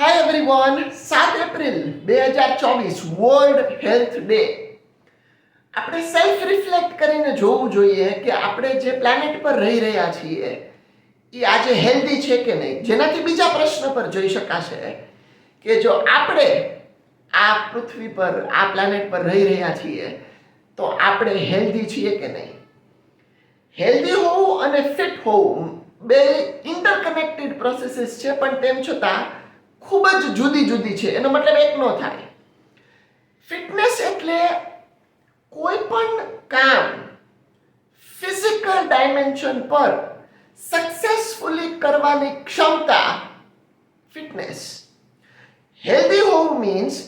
હાય everyone, 7 April 2024 world health day. આપણે self reflect કરીને જોવું જોઈએ કે આપણે જે પ્લેનેટ પર રહી રહ્યા છીએ એ આજે હેલ્ધી છે કે નહીં, જેનાથી બીજા પ્રશ્ન પર જઈ શકાશે કે જો આપણે આ પૃથ્વી પર આ પ્લેનેટ પર રહી રહ્યા છીએ તો આપણે હેલ્ધી છીએ કે નહીં. હેલ્ધી હોવું અને ફિટ હોવું બે ઇન્ટરકનેક્ટેડ પ્રોસેસીસ છે, પણ તેમ છતાં ખૂબ જ જુદી જુદી છે. એનો મતલબ એક ન થાય. ફિટનેસ એટલે કોઈ પણ કામ ફિઝિકલ ડાયમેન્શન પર સક્સેસફુલી કરવાની ક્ષમતા ફિટનેસ. હેલ્ધી હોવું મીન્સ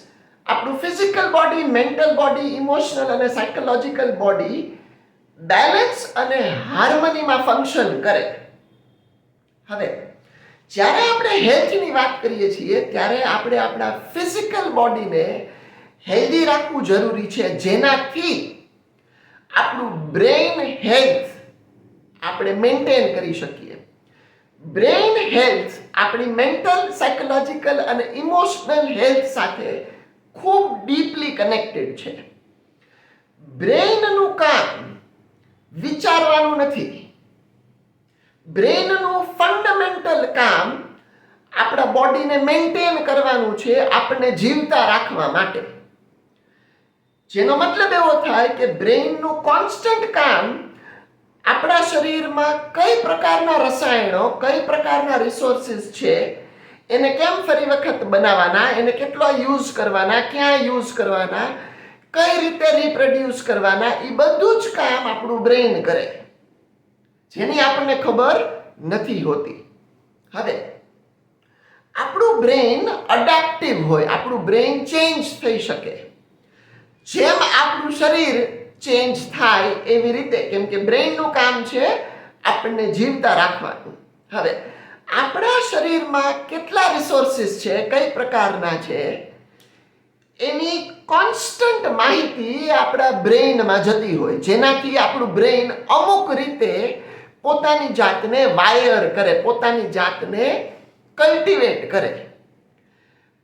આપણું physical body, mental body, emotional અને સાયકોલોજીકલ બોડી બેલેન્સ અને હાર્મનીમાં ફંક્શન કરે. હવે જ્યારે આપણે હેલ્થની વાત કરીએ છીએ ત્યારે આપણે આપણા ફિઝિકલ બોડીને હેલ્ધી રાખવું જરૂરી છે, જેનાથી આપણું બ્રેઇન હેલ્થ આપણે મેન્ટેન કરી શકીએ. બ્રેઇન હેલ્થ આપણી મેન્ટલ, સાયકોલોજીકલ અને ઇમોશનલ હેલ્થ સાથે ખૂબ ડીપલી કનેક્ટેડ છે. બ્રેઇનનું કામ વિચારવાનું નથી. બ્રેઇનનું ફંડામેન્ટલ કામ આપણા બોડીને મેન્ટેન કરવાનું છે, આપણને જીવતા રાખવા માટે. જેનો મતલબ એવો થાય કે બ્રેઇનનું કોન્સ્ટન્ટ કામ આપણા શરીરમાં કઈ પ્રકારના રસાયણો, કઈ પ્રકારના રિસોર્સિસ છે, એને કેમ ફરી વખત બનાવવાના, એને કેટલો યુઝ કરવાના, ક્યાં યુઝ કરવાના, કઈ રીતે રિપ્રોડ્યુસ કરવાના, એ બધું જ કામ આપણું બ્રેઇન કરે, જેની આપણને ખબર નથી હોતી. હવે આપણું બ્રેઇન અડેપ્ટિવ હોય, આપણું બ્રેઇન ચેન્જ થઈ શકે. જેમ આપણું શરીર ચેન્જ થાય એવી રીતે, કેમ કે બ્રેઇનનું કામ છે આપણને જીવતા રાખવાનું. હવે આપણા શરીરમાં કેટલા રિસોર્સિસ છે, કઈ પ્રકારના છે, એની કોન્સ્ટન્ટ માહિતી આપણા બ્રેઇનમાં જતી હોય, જેનાથી આપણું બ્રેઇન અમુક રીતે પોતાની જાતને વાયર કરે, પોતાની જાતને કલ્ટિવેટ કરે.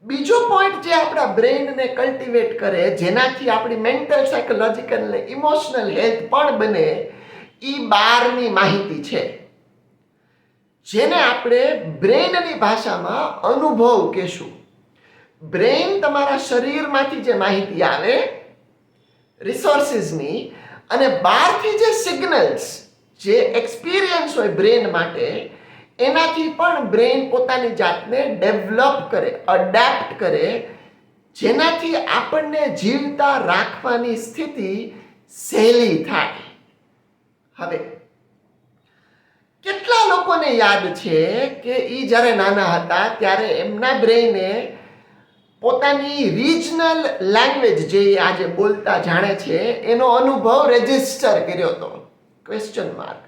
બીજો પોઈન્ટ જે આપણા બ્રેઇનને કલ્ટિવેટ કરે, જેનાથી આપણી મેન્ટલ, સાયકોલોજીકલ અને ઇમોશનલ હેલ્થ પણ બને, એ બહારની માહિતી છે, જેને આપણે બ્રેઇનની ભાષામાં અનુભવ કહેશું. બ્રેઇન તમારા શરીરમાંથી જે માહિતી આવે રિસોર્સિસની, અને બહારથી જે સિગ્નલ્સ, જે એક્સપિરિયન્સ હોય બ્રેઇન માટે, એનાથી પણ બ્રેઇન પોતાની જાતને ડેવલપ કરે, અડેપ્ટ કરે, જેનાથી આપણને જીવતા રાખવાની સ્થિતિ સહેલી થાય. હવે કેટલા લોકોને યાદ છે કે એ જ્યારે નાના હતા ત્યારે એમના બ્રેઇને પોતાની રિજનલ લેંગ્વેજ, જે આજે બોલતા જાણે છે, એનો અનુભવ રેજિસ્ટર કર્યો હતો? Question mark.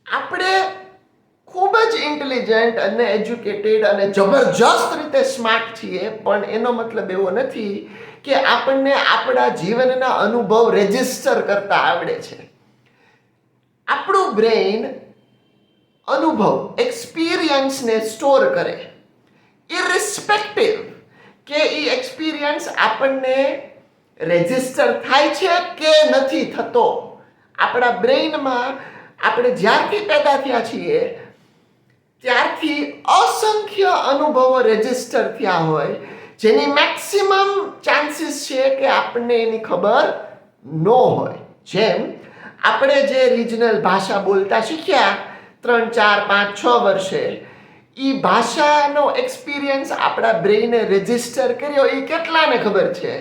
આપણે ખૂબ જ ઇન્ટેલિજન્ટ અને એજ્યુકેટેડ અને જબરજસ્ત રીતે સ્માર્ટ છીએ, પણ એનો મતલબ એવો નથી કે આપણને આપણા જીવનના અનુભવ રેજિસ્ટર કરતા આવડે છે. આપણું બ્રેઇન અનુભવ, એક્સપિરિયન્સને સ્ટોર કરે, ઇરરિસ્પેક્ટિવ કે એ એક્સપિરિયન્સ આપણને રેજિસ્ટર થાય છે કે નથી થતો. આપણા બ્રેઇનમાં આપણે જ્યારથી પેદા થયા છીએ ત્યારથી અસંખ્ય અનુભવો રેજિસ્ટર થયા હોય, જેની મેક્સિમમ ચાન્સીસ છે કે આપણને એની ખબર ન હોય. જેમ આપણે જે રિજનલ ભાષા બોલતા શીખ્યા 3, 4, 5, 6 વર્ષે, એ ભાષાનો એક્સપિરિયન્સ આપણા બ્રેઇને રેજિસ્ટર કર્યો, એ કેટલાને ખબર છે?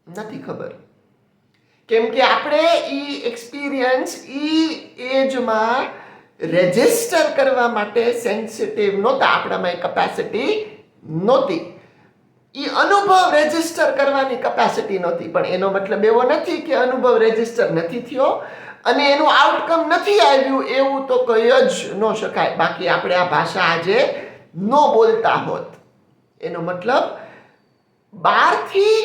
નથી ખબર. કેમ કે આપણે એ એક્સપિરિયન્સ એ એજમાં રેજિસ્ટર કરવા માટે સેન્સિટિવ નહોતા, આપણામાં એ કેપેસિટી નહોતી. એ અનુભવ રેજિસ્ટર કરવાની કેપેસિટી નહોતી. પણ એનો મતલબ એવો નથી કે અનુભવ રેજિસ્ટર નથી થયો અને એનું આઉટકમ નથી આવ્યું, એવું તો કહી જ ન શકાય. બાકી આપણે આ ભાષા આજે ન બોલતા હોત. એનો મતલબ બહારથી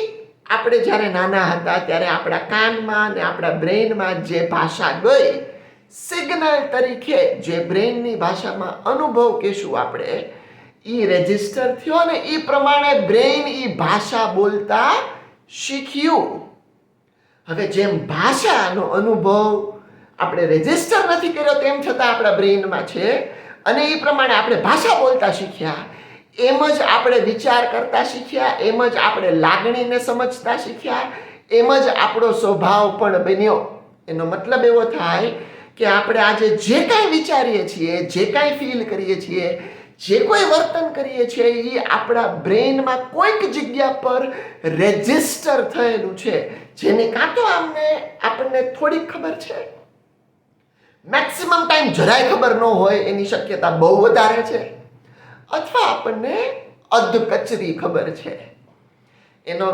આપણે જ્યારે નાના હતા ત્યારે આપણા કાનમાં અને આપણા બ્રેઇનમાં જે ભાષા ગઈ, સિગ્નલ તરીકે જે બ્રેઇનની ભાષામાં અનુભવ કહેશું આપણે, ઈ રેજિસ્ટર થયો ને ઈ પ્રમાણે બ્રેઇન ઈ ભાષા બોલતા શીખ્યું. હવે જેમ ભાષાનો અનુભવ આપણે રેજિસ્ટર નથી કર્યો તેમ છતાં આપણા બ્રેઇનમાં છે અને એ પ્રમાણે આપણે ભાષા બોલતા શીખ્યા, એમ જ આપણે વિચાર કરતા શીખ્યા, એમ જ આપણે લાગણીને સમજતા શીખ્યા, એમ જ આપણો સ્વભાવ પણ બન્યો. એનો મતલબ એવો થાય કે આપણે આજે જે કાંઈ વિચારીએ છીએ, જે કાંઈ ફીલ કરીએ છીએ, જે કોઈ વર્તન કરીએ છીએ એ આપણા બ્રેઇનમાં કોઈક જગ્યા પર રેજિસ્ટર થયેલું છે, જેની કાં તો આપણને થોડીક ખબર છે, મેક્સિમમ ટાઈમ જરાય ખબર ન હોય એની શક્યતા બહુ વધારે છે, અથવા આપણને અધકચરી ખબર છે. એનો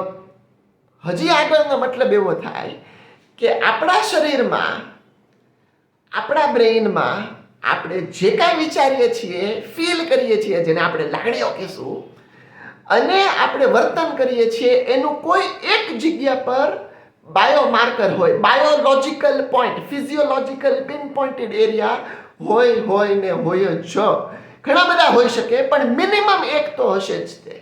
હજી આગળનો મતલબ એવો થાય કે આપણા શરીરમાં, આપણા બ્રેઇનમાં આપણે જે કાંઈ વિચારીએ છીએ, ફીલ કરીએ છીએ, જેને આપણે લાગણીઓ કહીશું, અને આપણે વર્તન કરીએ છીએ, એનું કોઈ એક જગ્યા પર બાયોમાર્કર હોય, biological point, physiological pin pointed area હોય ને હોય જ. ઘણા બધા હોઈ શકે પણ મિનિમમ એક તો હશે જ. તે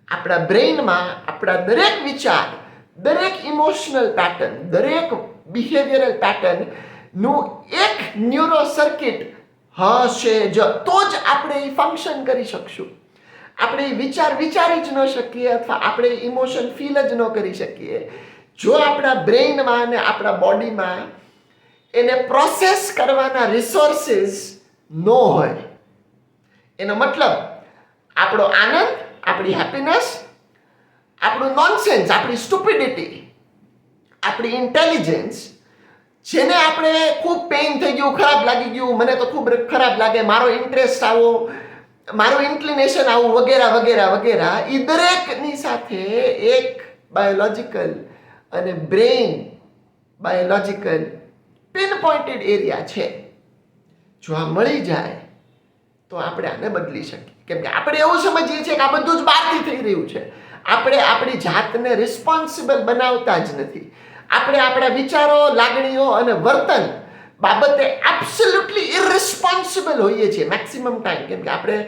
આપણા બ્રેઇનમાં આપણા દરેક વિચાર, દરેક ઇમોશનલ પેટર્ન, દરેક બિહેવિયરલ પેટર્ન નું એક ન્યુરો સર્કિટ હશે જ, તો જ આપણે એ ફંક્શન કરી શકશું. આપણે એ વિચારી જ ન શકીએ અથવા આપણે ઇમોશન ફીલ જ ન કરી શકીએ જો આપણા બ્રેઇનમાં અને આપણા બોડીમાં એને પ્રોસેસ કરવાના રિસોર્સિસ ન હોય. એનો મતલબ આપણો આનંદ, આપણી હેપીનેસ, આપણું નોનસેન્સ, આપણી સ્ટુપિડિટી, આપણી ઇન્ટેલિજન્સ, જેને આપણે ખૂબ પેઇન થઈ ગયું, ખરાબ લાગી ગયું, મને તો ખૂબ ખરાબ લાગે, મારો ઇન્ટરેસ્ટ આવો, મારું ઇન્ક્લિનેશન આવું, વગેરે વગેરે વગેરે, એ દરેકની સાથે એક બાયોલોજિકલ અને brain biological pin pointed area છે. જો આ મળી જાય તો આપણે આને બદલી શકીએ. કેમ કે આપણે એવું સમજીએ છીએ કે આ બધું જ બહારથી થઈ રહ્યું છે. આપણે આપણી જાતને રિસ્પોન્સિબલ બનાવતા જ નથી. આપણે આપણા વિચારો, લાગણીઓ અને વર્તન બાબતે એબ્સોલ્યુટલી ઇરરિસ્પોન્સિબલ હોઈએ છીએ મેક્સિમમ ટાઈમ. કેમ કે આપણે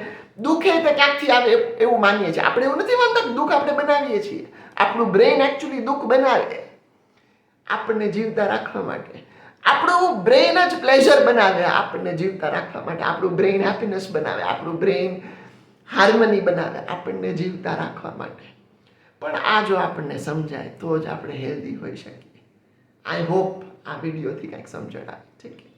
દુઃખ એ તે ક્યાંકથી આવે એવું માનીએ છીએ. આપણે એવું નથી માનતા કે દુઃખ આપણે બનાવીએ છીએ. આપણું બ્રેઇન એકચ્યુઅલી દુઃખ બનાવે આપણને જીવતા રાખવા માટે. આપણું બ્રેઇન જ પ્લેઝર બનાવે આપણને જીવતા રાખવા માટે. આપણું બ્રેઇન હેપીનેસ બનાવે, આપણું બ્રેઇન હાર્મની બનાવે આપણને જીવતા રાખવા માટે. પણ આ જો આપણને સમજાય તો જ આપણે હેલ્ધી હોઈ શકીએ. આઈ હોપ આ વિડીયોથી કંઈક સમજણ આવે. ઠીક છે.